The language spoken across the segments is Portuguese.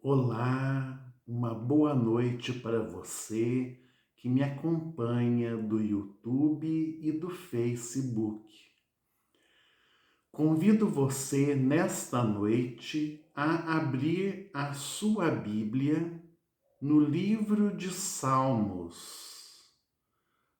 Olá, uma boa noite para você que me acompanha do YouTube e do Facebook. Convido você nesta noite a abrir a sua Bíblia no livro de Salmos.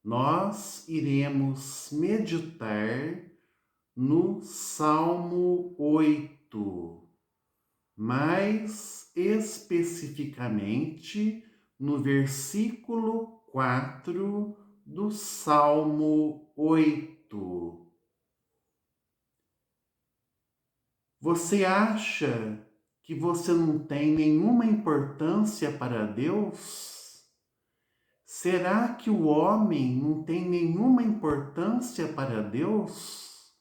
Nós iremos meditar no Salmo 8. Mais especificamente no versículo 4 do Salmo 8. Você acha que você não tem nenhuma importância para Deus? Será que o homem não tem nenhuma importância para Deus?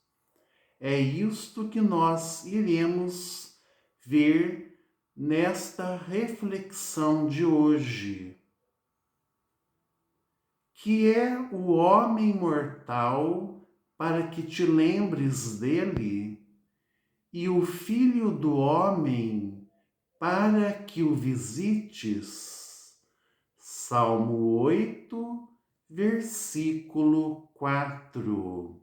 É isto que nós iremos ver nesta reflexão de hoje. Que é o homem mortal para que te lembres dele, e o filho do homem para que o visites? Salmo 8, versículo 4.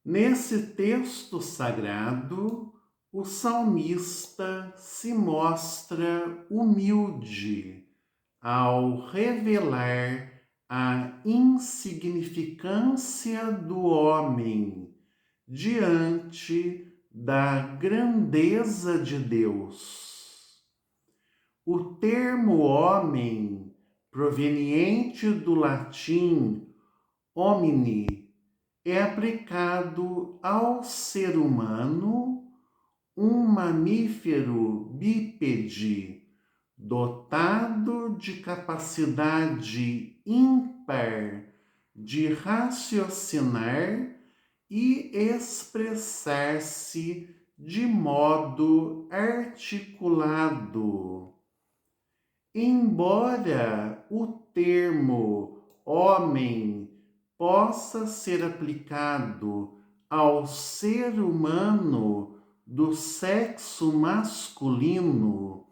Nesse texto sagrado, o salmista se mostra humilde ao revelar a insignificância do homem diante da grandeza de Deus. O termo homem, proveniente do latim homine, é aplicado ao ser humano, um mamífero bípede, dotado de capacidade ímpar de raciocinar e expressar-se de modo articulado. Embora o termo homem possa ser aplicado ao ser humano do sexo masculino,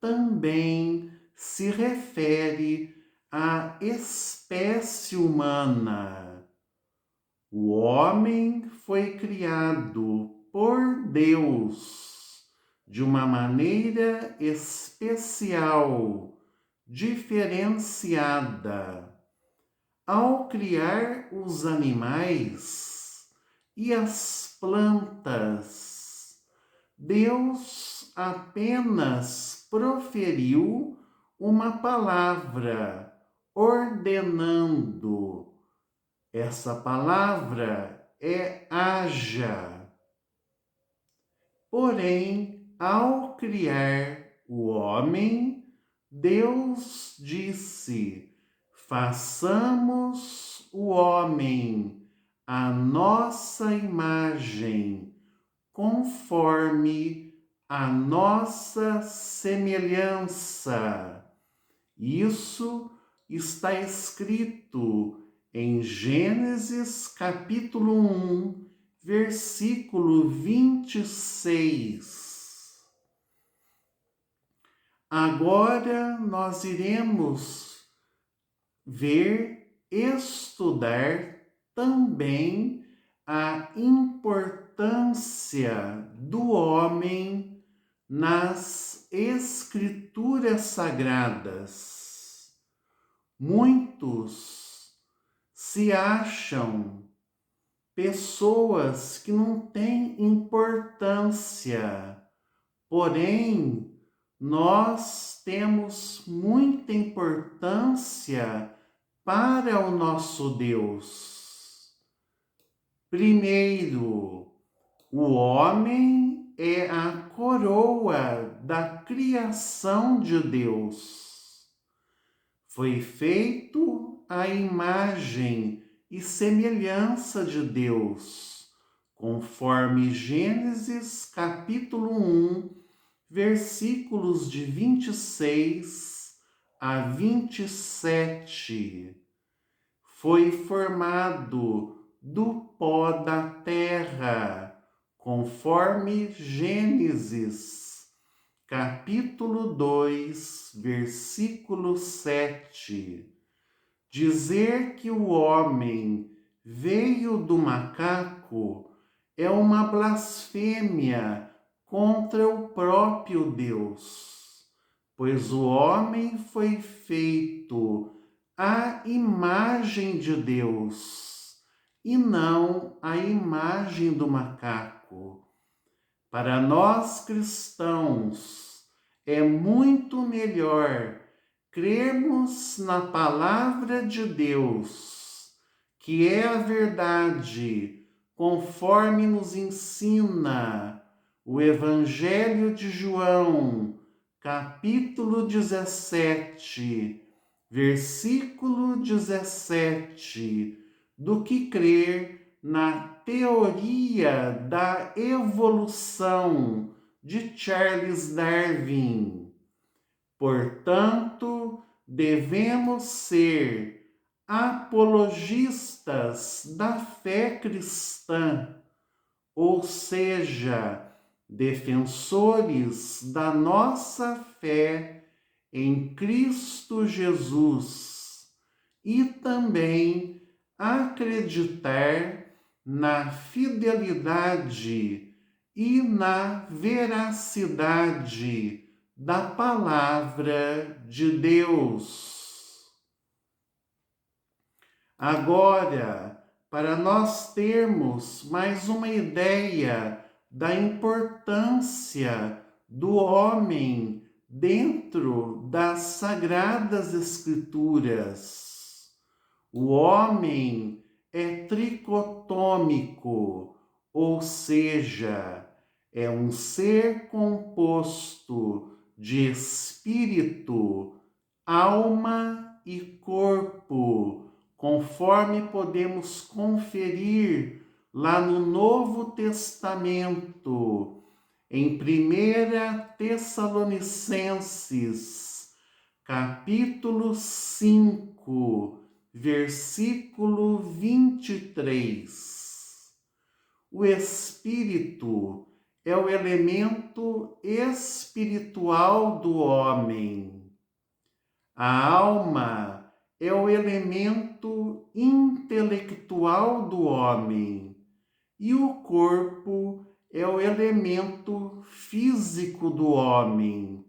também se refere à espécie humana. O homem foi criado por Deus de uma maneira especial, diferenciada. Ao criar os animais e as plantas, Deus apenas proferiu uma palavra, ordenando. Essa palavra é haja. Porém, ao criar o homem, Deus disse: façamos o homem à nossa imagem, conforme a nossa semelhança. Isso está escrito em Gênesis capítulo 1, versículo 26. Agora nós iremos estudar também a importância do homem nas Escrituras Sagradas. Muitos se acham pessoas que não têm importância, porém, nós temos muita importância para o nosso Deus. Primeiro, o homem é a coroa da criação de Deus. Foi feito à imagem e semelhança de Deus, conforme Gênesis capítulo 1, versículos de 26 a 27. Foi formado do pó da terra, conforme Gênesis capítulo 2, versículo 7. Dizer que o homem veio do macaco é uma blasfêmia contra o próprio Deus, pois o homem foi feito à imagem de Deus e não à imagem do macaco. Para nós cristãos, é muito melhor crermos na palavra de Deus, que é a verdade, conforme nos ensina o Evangelho de João, capítulo 17, versículo 17, do que crer na teoria da evolução de Charles Darwin. Portanto, devemos ser apologistas da fé cristã, ou seja, defensores da nossa fé em Cristo Jesus, e também acreditar na fidelidade e na veracidade da palavra de Deus. Agora, para nós termos mais uma ideia da importância do homem dentro das Sagradas Escrituras. O homem é tricotômico, ou seja, é um ser composto de espírito, alma e corpo, conforme podemos conferir lá no Novo Testamento, em 1 Tessalonicenses, capítulo 5, versículo 23. O espírito é o elemento espiritual do homem. A alma é o elemento intelectual do homem. E o corpo é o elemento físico do homem.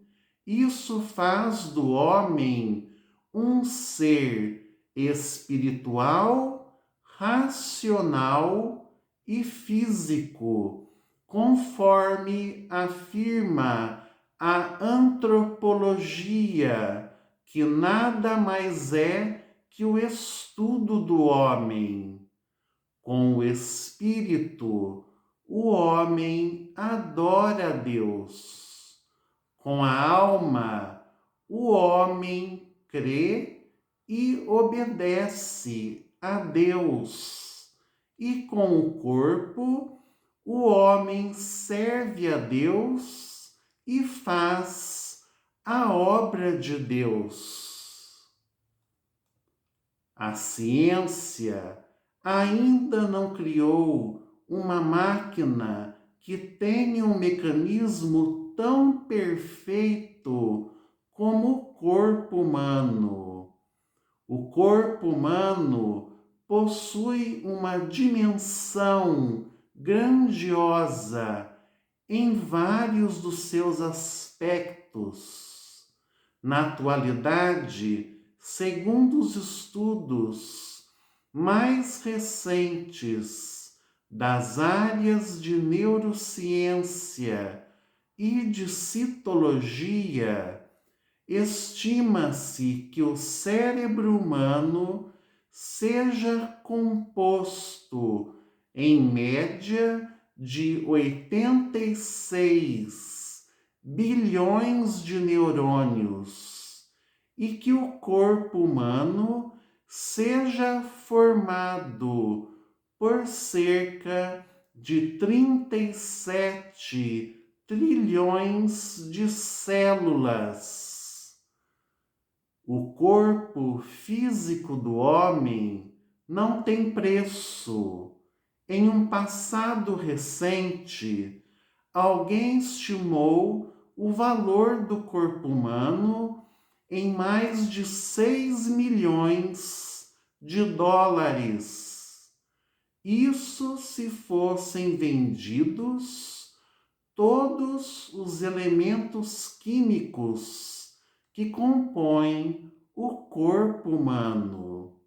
Isso faz do homem um ser espiritual, racional e físico, conforme afirma a antropologia, que nada mais é que o estudo do homem. Com o espírito, o homem adora a Deus. Com a alma, o homem crê e obedece a Deus. E com o corpo, o homem serve a Deus e faz a obra de Deus. A ciência ainda não criou uma máquina que tenha um mecanismo tão perfeito como o corpo humano. O corpo humano possui uma dimensão grandiosa em vários dos seus aspectos. Na atualidade, segundo os estudos mais recentes das áreas de neurociência e de citologia, estima-se que o cérebro humano seja composto, em média, de 86 bilhões de neurônios e que o corpo humano seja formado por cerca de 37 trilhões de células. O corpo físico do homem não tem preço. Em um passado recente, alguém estimou o valor do corpo humano em mais de 6 milhões de dólares. Isso se fossem vendidos todos os elementos químicos que compõem o corpo humano.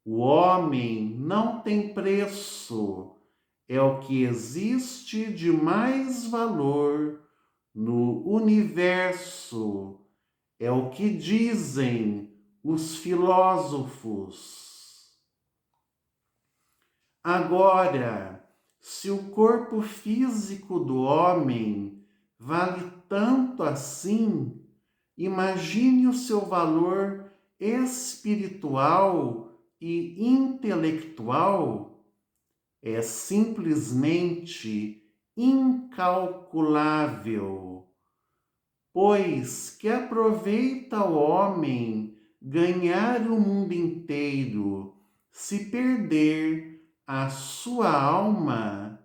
O homem não tem preço, é o que existe de mais valor no universo, é o que dizem os filósofos. Agora, se o corpo físico do homem vale tanto assim, imagine o seu valor espiritual e intelectual. É simplesmente incalculável. Pois que aproveita o homem ganhar o mundo inteiro, se perder a sua alma?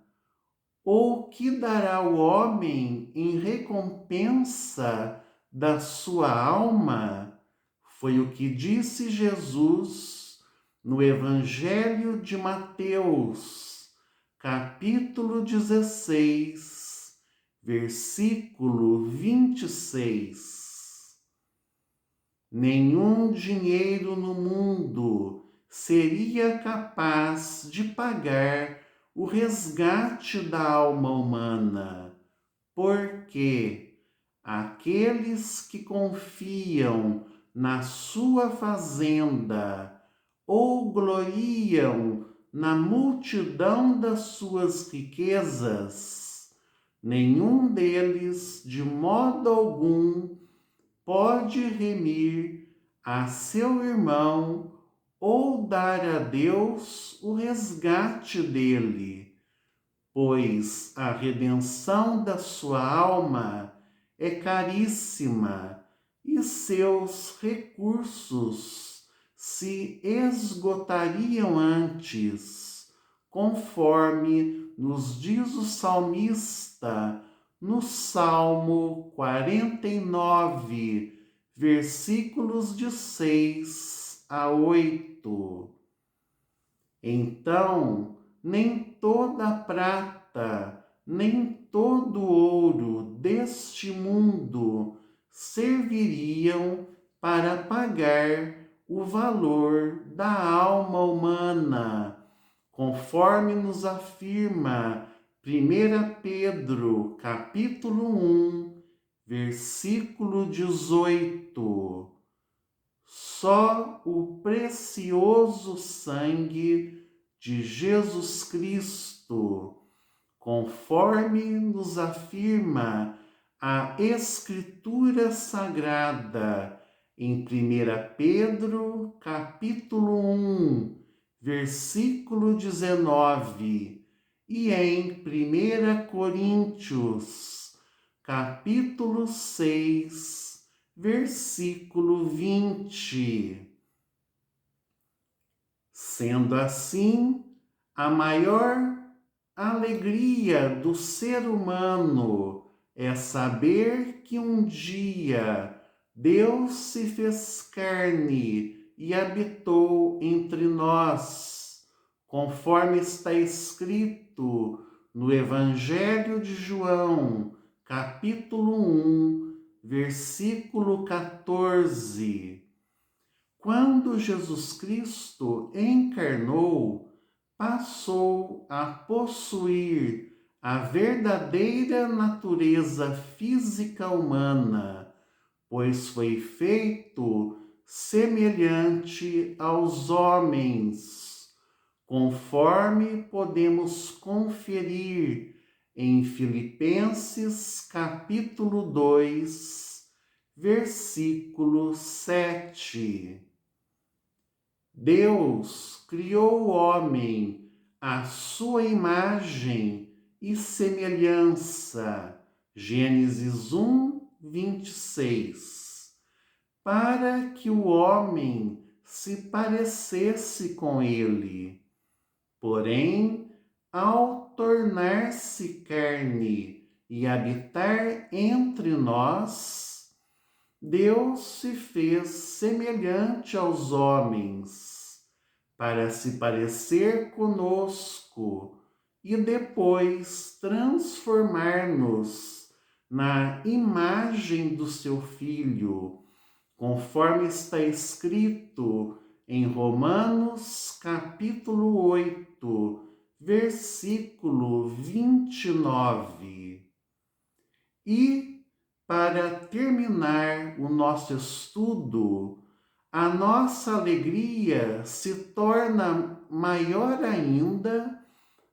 Ou que dará o homem em recompensa da sua alma? Foi o que disse Jesus no Evangelho de Mateus, capítulo 16, versículo 26. Nenhum dinheiro no mundo seria capaz de pagar o resgate da alma humana, porque aqueles que confiam na sua fazenda ou gloriam na multidão das suas riquezas, nenhum deles, de modo algum, pode remir a seu irmão ou dar a Deus o resgate dele, pois a redenção da sua alma é caríssima e seus recursos se esgotariam antes, conforme nos diz o salmista no Salmo 49, versículos de 6 a 8. Então, nem toda a prata, nem todo o ouro deste mundo serviriam para pagar o valor da alma humana, conforme nos afirma 1 Pedro, capítulo 1, versículo 18. Só o precioso sangue de Jesus Cristo, conforme nos afirma a Escritura Sagrada em 1 Pedro, capítulo 1, versículo 19, e em 1 Coríntios, capítulo 6, versículo 20. Sendo assim, a maior alegria do ser humano é saber que um dia Deus se fez carne e habitou entre nós, conforme está escrito no Evangelho de João, capítulo 1, versículo 14. Quando Jesus Cristo encarnou, passou a possuir a verdadeira natureza física humana, pois foi feito semelhante aos homens, conforme podemos conferir em Filipenses capítulo 2, versículo 7. Deus criou o homem à sua imagem e semelhança, Gênesis 1, 26, para que o homem se parecesse com ele. Porém, ao tornar-se carne e habitar entre nós, Deus se fez semelhante aos homens, para se parecer conosco e depois transformar-nos na imagem do seu Filho, conforme está escrito em Romanos capítulo 8, versículo 29. E, para terminar o nosso estudo, a nossa alegria se torna maior ainda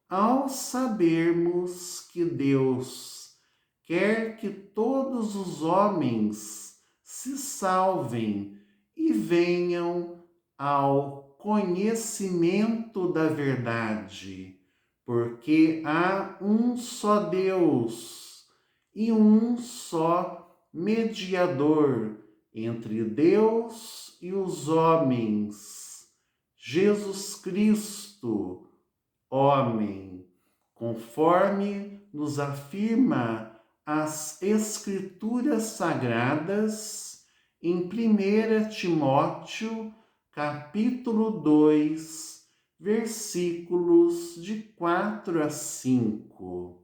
ao sabermos que Deus quer que todos os homens se salvem e venham ao conhecimento da verdade, porque há um só Deus e um só mediador entre Deus e os homens, Jesus Cristo, homem, conforme nos afirma as Escrituras Sagradas em 1 Timóteo, capítulo 2, versículos de 4 a 5.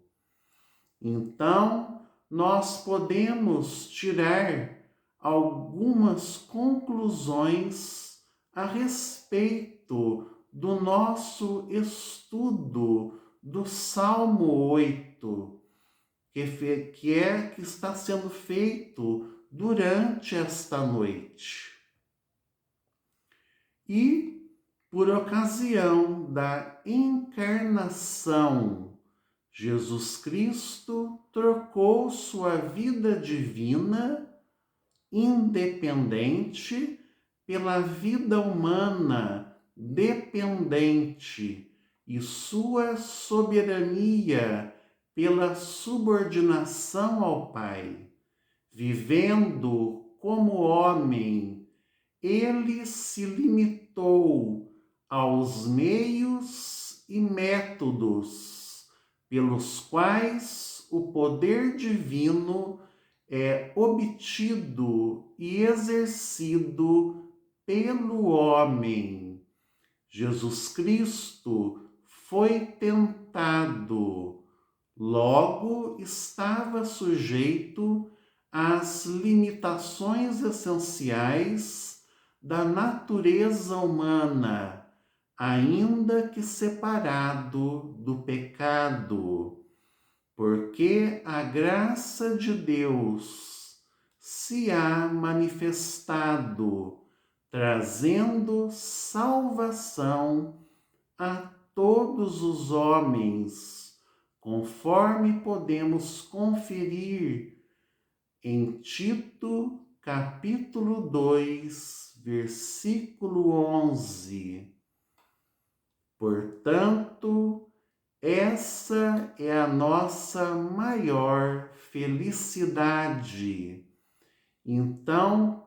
Então, nós podemos tirar algumas conclusões a respeito do nosso estudo do Salmo 8, que está sendo feito durante esta noite. E, por ocasião da encarnação, Jesus Cristo trocou sua vida divina, independente, pela vida humana, dependente, e sua soberania pela subordinação ao Pai. Vivendo como homem, ele se limitou aos meios e métodos pelos quais o poder divino é obtido e exercido pelo homem. Jesus Cristo foi tentado, logo estava sujeito às limitações essenciais da natureza humana, ainda que separado do pecado, porque a graça de Deus se há manifestado, trazendo salvação a todos os homens, conforme podemos conferir em Tito, capítulo 2, versículo 11. Portanto, essa é a nossa maior felicidade. Então,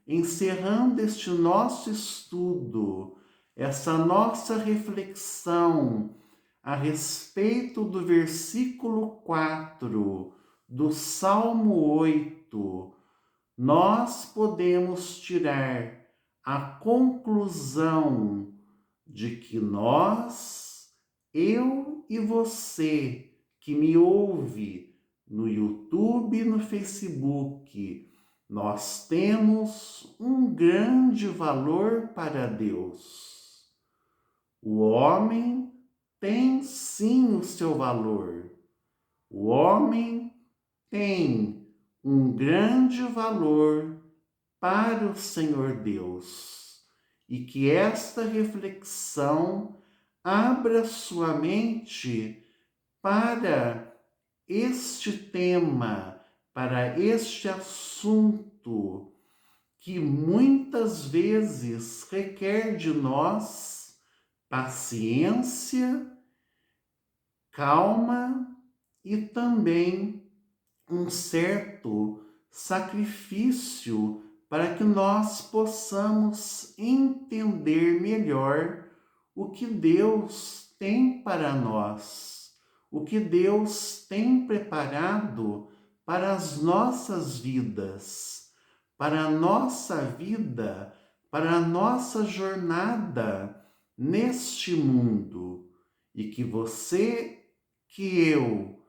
encerrando este nosso estudo, essa nossa reflexão a respeito do versículo 4 do Salmo 8, nós podemos tirar a conclusão de que eu e você que me ouve no YouTube e no Facebook, nós temos um grande valor para Deus. O homem tem sim o seu valor. O homem tem um grande valor para o Senhor Deus. E que esta reflexão abra sua mente para este tema, para este assunto que muitas vezes requer de nós paciência, calma e também um certo sacrifício para que nós possamos entender melhor o que Deus tem para nós, o que Deus tem preparado para as nossas vidas, para a nossa vida, para a nossa jornada neste mundo. E que você, que eu,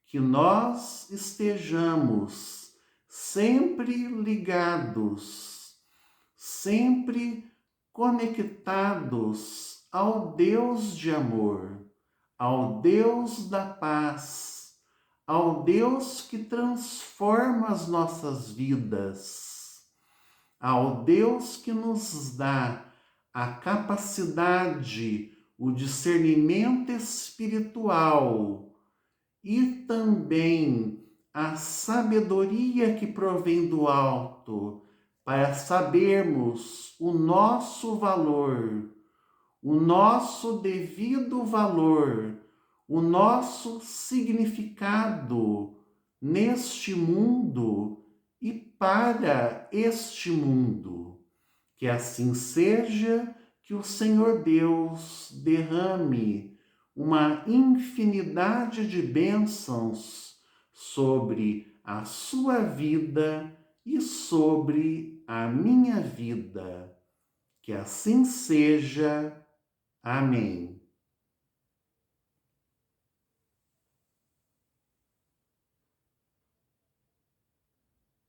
que nós estejamos sempre ligados, sempre conectados ao Deus de amor, ao Deus da paz, ao Deus que transforma as nossas vidas, ao Deus que nos dá a capacidade, o discernimento espiritual e também a sabedoria que provém do alto para sabermos o nosso valor, o nosso devido valor, o nosso significado neste mundo e para este mundo. Que assim seja, que o Senhor Deus derrame uma infinidade de bênçãos sobre a sua vida e sobre a minha vida. Que assim seja. Amém.